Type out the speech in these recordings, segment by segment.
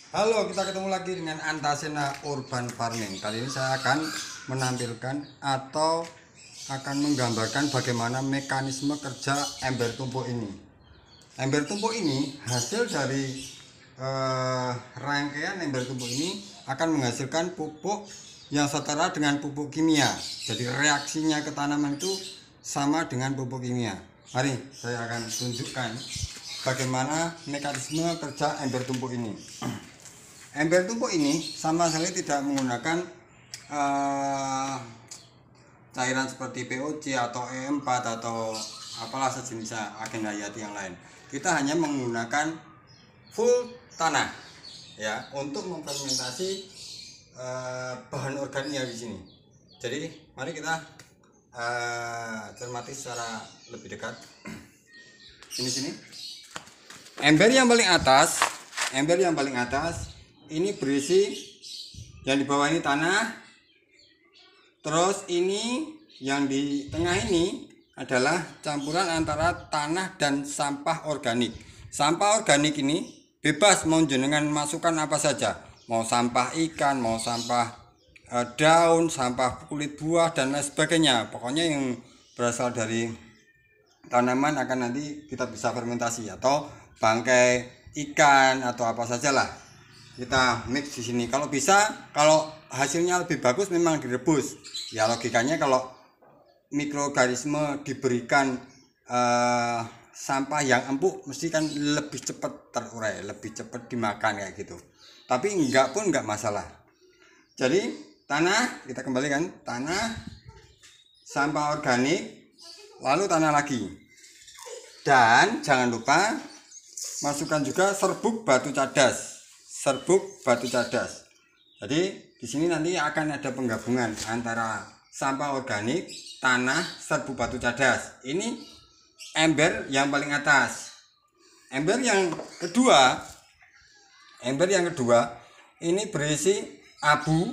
Halo, kita ketemu lagi dengan Antasena Urban Farming. Kali ini saya akan menampilkan atau akan menggambarkan bagaimana mekanisme kerja ember tumpuk ini. Ember tumpuk ini hasil dari rangkaian ember tumpuk ini akan menghasilkan pupuk yang setara dengan pupuk kimia. Jadi reaksinya ke tanaman itu sama dengan pupuk kimia. Mari saya akan tunjukkan bagaimana mekanisme kerja ember tumpuk ini. Ember tumpuk ini sama sekali tidak menggunakan cairan seperti POC atau E4 atau apalah sejenisnya agen hayati yang lain. Kita hanya menggunakan full tanah ya untuk memfermentasi bahan organik di sini. Jadi mari kita cermati secara lebih dekat. Sini. Ember yang paling atas ini berisi, yang di bawah ini tanah, terus ini yang di tengah ini adalah campuran antara tanah dan sampah organik. Sampah organik ini bebas, mau jenengan masukkan apa saja, mau sampah ikan, mau sampah daun, sampah kulit buah dan lain sebagainya. Pokoknya yang berasal dari tanaman akan nanti kita bisa fermentasi, atau bangkai ikan atau apa sajalah kita mix di sini. Kalau bisa, kalau hasilnya lebih bagus memang direbus. Ya logikanya kalau mikroorganisme diberikan sampah yang empuk mesti kan lebih cepat terurai, lebih cepat dimakan kayak gitu. Tapi enggak pun enggak masalah. Jadi tanah, kita kembalikan tanah, sampah organik, lalu tanah lagi. Dan jangan lupa masukkan juga serbuk batu cadas. Jadi di sini nanti akan ada penggabungan antara sampah organik, tanah, serbuk batu cadas. Ini ember yang paling atas. Ember yang kedua ini berisi abu.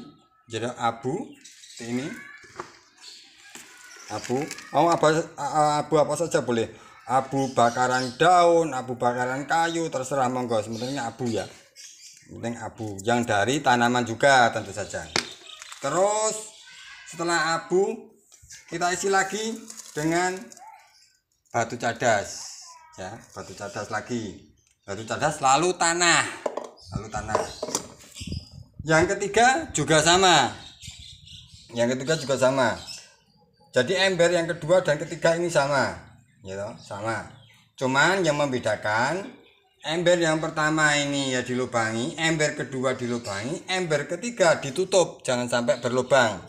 Jadi abu ini abu. Oh, abu apa saja boleh. Abu bakaran daun, abu bakaran kayu, terserah, monggo. Sebenarnya abu ya. Penting abu yang dari tanaman juga tentu saja. Terus setelah abu kita isi lagi dengan batu cadas ya, batu cadas lalu tanah. Yang ketiga juga sama. Jadi ember yang kedua dan ketiga ini sama, gitu, sama. Cuman yang membedakan, ember yang pertama ini ya dilubangi, ember kedua dilubangi, ember ketiga ditutup, jangan sampai berlubang.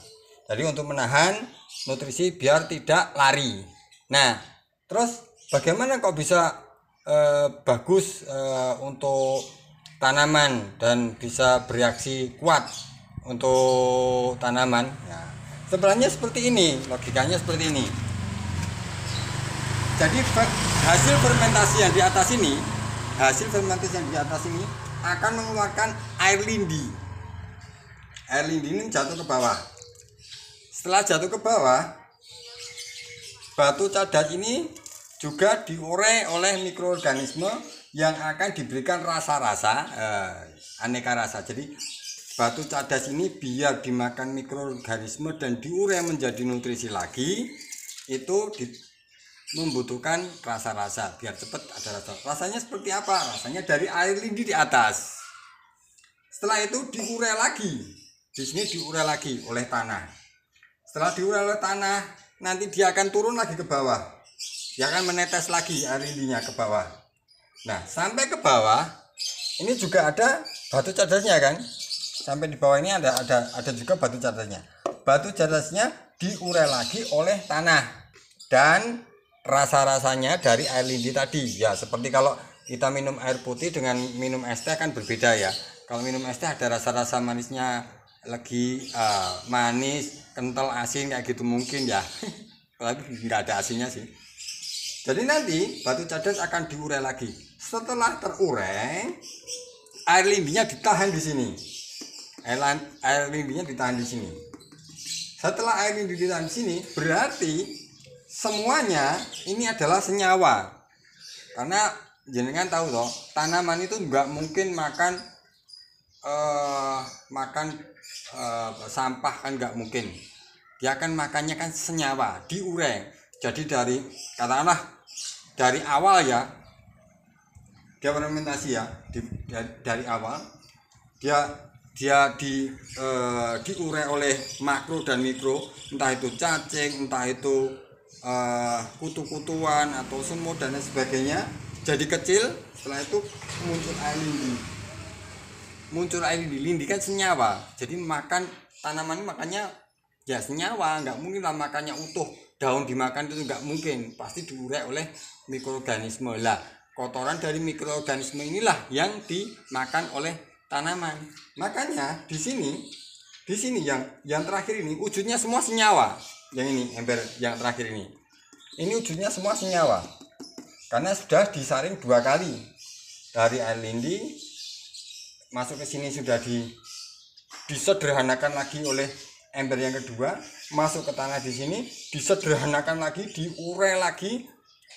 Jadi untuk menahan nutrisi biar tidak lari. Nah, terus bagaimana kok bisa bagus untuk tanaman dan bisa bereaksi kuat untuk tanaman? Nah, sebenarnya seperti ini, logikanya seperti ini. Jadi hasil fermentasi yang di atas ini akan mengeluarkan air lindi. Air lindi ini jatuh ke bawah. Setelah jatuh ke bawah, batu cadas ini juga diurai oleh mikroorganisme yang akan diberikan rasa-rasa, aneka rasa. Jadi batu cadas ini biar dimakan mikroorganisme dan diurai menjadi nutrisi lagi, itu membutuhkan rasa-rasa biar cepat ada rasa. Rasanya seperti apa? Rasanya dari air lindi di atas. Setelah itu diurai lagi. Di sini diurai lagi oleh tanah. Setelah diurai oleh tanah, nanti dia akan turun lagi ke bawah. Dia akan menetes lagi air lindinya ke bawah. Nah, sampai ke bawah ini juga ada batu cadasnya kan? Sampai di bawah ini ada juga batu cadasnya. Batu cadasnya diurai lagi oleh tanah dan rasa-rasanya dari air lindi tadi ya. Seperti kalau kita minum air putih dengan minum es teh kan berbeda ya. Kalau minum es teh ada rasa-rasa manisnya, lagi manis, kental, asin kayak gitu mungkin ya. Tapi nggak ada asinnya sih. Jadi nanti batu cadas akan diurai lagi. Setelah terurai, air lindinya ditahan di sini. Air lindinya ditahan di sini. Setelah air lindi ditahan di sini, berarti semuanya ini adalah senyawa. Karena jenengan tahu toh, tanaman itu nggak mungkin makan makan sampah kan nggak mungkin. Dia kan makannya kan senyawa, diure. Jadi katakanlah dari awal ya, dia fermentasi ya, dari awal dia diure oleh makro dan mikro, entah itu cacing, entah itu kutu-kutuan atau semut dan lain sebagainya, jadi kecil. Setelah itu muncul air lindi. Lindi kan senyawa, jadi makan tanaman makannya ya senyawa, nggak mungkin lah makannya utuh. Daun dimakan itu nggak mungkin, pasti diurai oleh mikroorganisme. Lah kotoran dari mikroorganisme inilah yang dimakan oleh tanaman. Makanya di sini yang terakhir ini wujudnya semua senyawa. Yang ini ember yang terakhir ini wujudnya semua senyawa karena sudah disaring 2 kali. Dari air lindi masuk ke sini sudah disederhanakan lagi oleh ember yang kedua, masuk ke tanah di sini disederhanakan lagi, diurai lagi,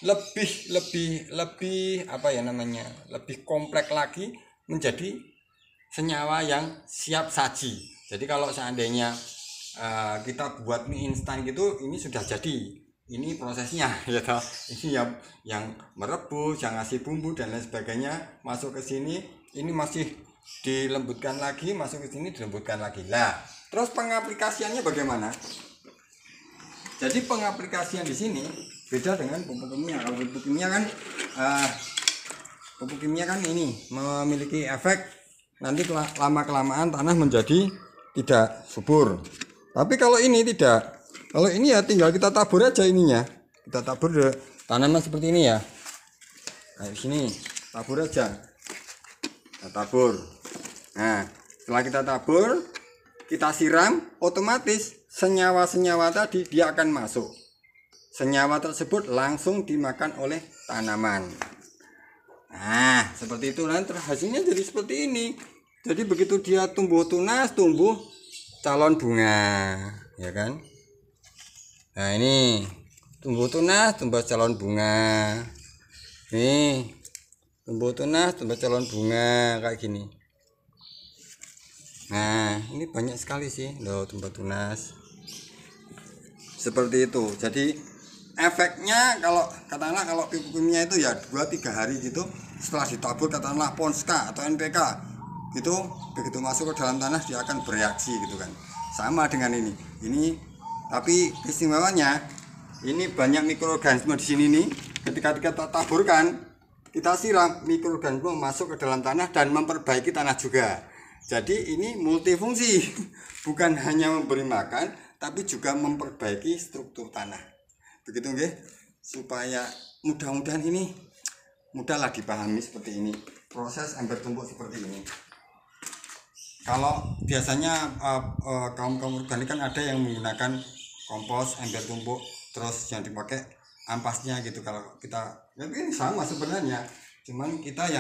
lebih apa ya namanya, lebih kompleks lagi menjadi senyawa yang siap saji. Jadi kalau seandainya kita buat mie instan gitu, ini sudah jadi. Ini prosesnya ya toh. Ini yang merebus, yang ngasih bumbu dan lain sebagainya, masuk ke sini, ini masih dilembutkan lagi, masuk ke sini dilembutkan lagi. Lah, terus pengaplikasiannya bagaimana? Jadi pengaplikasian di sini beda dengan pupuk kimia. Kalau pupuk kimia kan ini memiliki efek nanti lama kelamaan tanah menjadi tidak subur. Tapi kalau ini tidak. Kalau ini ya tinggal kita tabur aja ininya. Kita tabur tanaman seperti ini ya. Kayak sini, tabur aja. Kita tabur. Nah, setelah kita tabur, kita siram, otomatis senyawa-senyawa tadi dia akan masuk. Senyawa tersebut langsung dimakan oleh tanaman. Nah, seperti itu nanti hasilnya jadi seperti ini. Jadi begitu dia tumbuh tunas, tumbuh calon bunga, ya kan? Nah, ini tumbuh tunas, tumbuh calon bunga. Nih, tumbuh tunas, tumbuh calon bunga kayak gini. Nah, ini banyak sekali sih, loh, tumbuh tunas. Seperti itu. Jadi efeknya katakanlah kalau pupuk kimia itu ya 2-3 hari gitu setelah ditabur, katakanlah Ponska atau NPK gitu, begitu masuk ke dalam tanah dia akan bereaksi gitu kan. Sama dengan ini tapi istimewanya ini banyak mikroorganisme di sini nih. Ketika kita taburkan, kita siram, mikroorganisme masuk ke dalam tanah dan memperbaiki tanah juga. Jadi ini multifungsi, bukan hanya memberi makan tapi juga memperbaiki struktur tanah. Begitu nggih, supaya mudah-mudahan ini mudahlah dipahami seperti ini. Proses ember tumpuk seperti ini. Kalau biasanya kaum organik kan ada yang menggunakan kompos ember tumpuk, terus yang dipakai ampasnya gitu. Kalau kita ya ini sama sebenarnya, cuman kita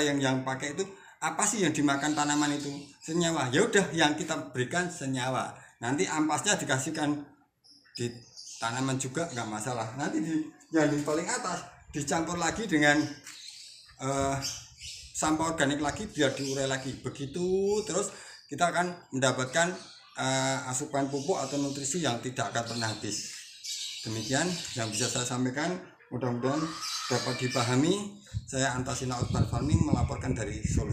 yang pakai itu apa sih yang dimakan tanaman itu? Senyawa. Ya udah, yang kita berikan senyawa. Nanti ampasnya dikasihkan di tanaman juga nggak masalah. Nanti yang di paling atas dicampur lagi dengan sampah organik lagi, biar diurai lagi. Begitu terus kita akan mendapatkan asupan pupuk atau nutrisi yang tidak akan pernah habis. Demikian yang bisa saya sampaikan, mudah-mudahan dapat dipahami. Saya Antasina Urban Farming melaporkan dari Solo.